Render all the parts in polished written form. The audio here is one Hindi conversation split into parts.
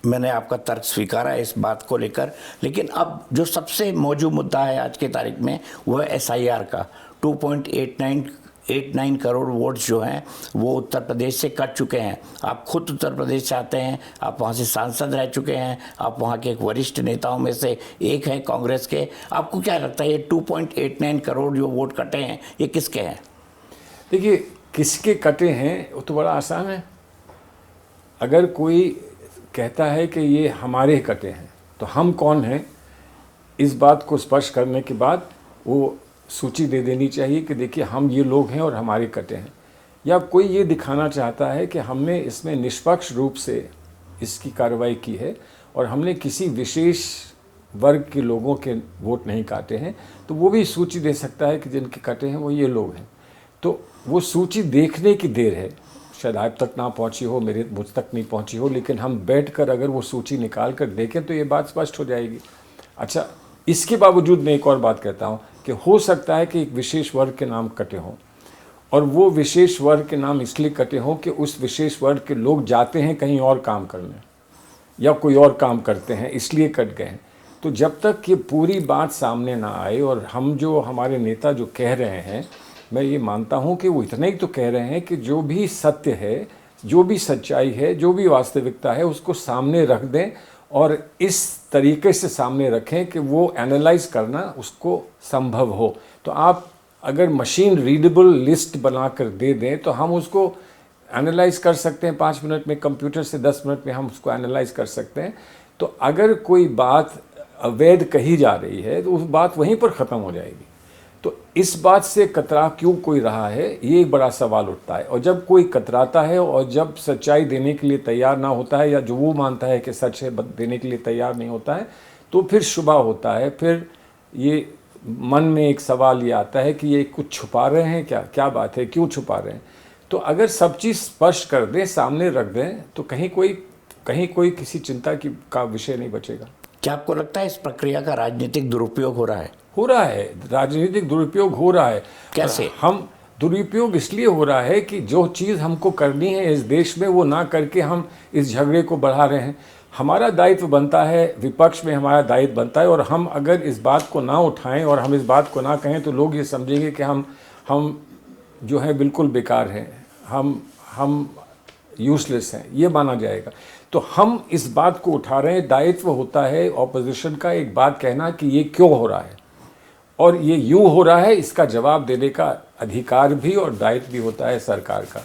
मैंने आपका तर्क स्वीकारा है इस बात को लेकर, लेकिन अब जो सबसे मौजूद मुद्दा है आज की तारीख में वो है SIR का। 2.89 करोड़ वोट्स जो हैं वो उत्तर प्रदेश से कट चुके हैं। आप खुद उत्तर प्रदेश से आते हैं, आप वहाँ से सांसद रह चुके हैं, आप वहाँ के एक वरिष्ठ नेताओं में से एक हैं कांग्रेस के। आपको क्या लगता है ये 2.89 करोड़ जो वोट कटे हैं ये किसके हैं? देखिए, किसके कटे हैं वो तो बड़ा आसान है। अगर कोई कहता है कि ये हमारे कटे हैं तो हम कौन हैं, इस बात को स्पष्ट करने के बाद वो सूची दे देनी चाहिए कि देखिए हम ये लोग हैं और हमारे कटे हैं। या कोई ये दिखाना चाहता है कि हमने इसमें निष्पक्ष रूप से इसकी कार्रवाई की है और हमने किसी विशेष वर्ग के लोगों के वोट नहीं काटे हैं, तो वो भी सूची दे सकता है कि जिनके कटे हैं वो ये लोग हैं। तो वो सूची देखने की देर है, शायद आप तक ना पहुंची हो, मुझ तक नहीं पहुंची हो, लेकिन हम बैठकर अगर वो सूची निकाल कर देखें तो ये बात स्पष्ट हो जाएगी। अच्छा, इसके बावजूद मैं एक और बात कहता हूं कि हो सकता है कि एक विशेष वर्ग के नाम कटे हों, और वो विशेष वर्ग के नाम इसलिए कटे हों कि उस विशेष वर्ग के लोग जाते हैं कहीं और काम करने या कोई और काम करते हैं, इसलिए कट गए हैं। तो जब तक ये पूरी बात सामने ना आए, और हम जो हमारे नेता जो कह रहे हैं, मैं ये मानता हूँ कि वो इतना ही तो कह रहे हैं कि जो भी सत्य है, जो भी सच्चाई है, जो भी वास्तविकता है उसको सामने रख दें, और इस तरीके से सामने रखें कि वो एनालाइज करना उसको संभव हो। तो आप अगर मशीन रीडेबल लिस्ट बनाकर दे दें तो हम उसको एनालाइज कर सकते हैं 5 मिनट में, कंप्यूटर से 10 मिनट में हम उसको एनालाइज कर सकते हैं। तो अगर कोई बात अवैध कही जा रही है तो उस बात वहीं पर ख़त्म हो जाएगी। तो इस बात से कतरा क्यों कोई रहा है, ये एक बड़ा सवाल उठता है। और जब कोई कतराता है और जब सच्चाई देने के लिए तैयार ना होता है, या जो वो मानता है कि सच है देने के लिए तैयार नहीं होता है, तो फिर शुबा होता है। फिर ये मन में एक सवाल ये आता है कि ये कुछ छुपा रहे हैं क्या, क्या बात है, क्यों छुपा रहे हैं। तो अगर सब चीज़ स्पष्ट कर दें, सामने रख दें, तो कहीं कोई किसी चिंता का विषय नहीं बचेगा। क्या आपको लगता है इस प्रक्रिया का राजनीतिक दुरुपयोग हो रहा है? हो रहा है, राजनीतिक दुरुपयोग हो रहा है। कैसे? हम दुरुपयोग इसलिए हो रहा है कि जो चीज़ हमको करनी है इस देश में वो ना करके हम इस झगड़े को बढ़ा रहे हैं। हमारा दायित्व बनता है, विपक्ष में हमारा दायित्व बनता है, और हम अगर इस बात को ना उठाएं और हम इस बात को ना कहें तो लोग ये समझेंगे कि हम जो है बिल्कुल बेकार हैं, हम यूजलेस हैं, ये माना जाएगा। तो हम इस बात को उठा रहे हैं। दायित्व होता है ऑपोजिशन का एक बात कहना कि ये क्यों हो रहा है और ये यूँ हो रहा है, इसका जवाब देने का अधिकार भी और दायित्व भी होता है सरकार का।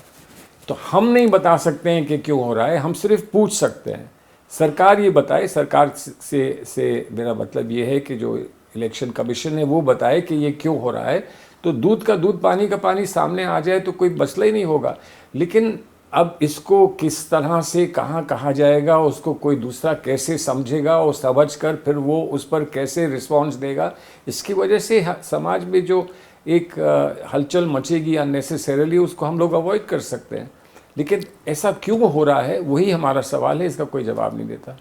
तो हम नहीं बता सकते हैं कि क्यों हो रहा है, हम सिर्फ पूछ सकते हैं। सरकार ये बताए, सरकार से मेरा मतलब ये है कि जो इलेक्शन कमीशन है वो बताए कि ये क्यों हो रहा है। तो दूध का दूध, पानी का पानी सामने आ जाए तो कोई मसला ही नहीं होगा। लेकिन अब इसको किस तरह से कहाँ कहा जाएगा, उसको कोई दूसरा कैसे समझेगा और समझकर फिर वो उस पर कैसे रिस्पॉन्स देगा, इसकी वजह से समाज में जो एक हलचल मचेगी अननेसेसरीली, उसको हम लोग अवॉइड कर सकते हैं। लेकिन ऐसा क्यों हो रहा है, वही हमारा सवाल है, इसका कोई जवाब नहीं देता।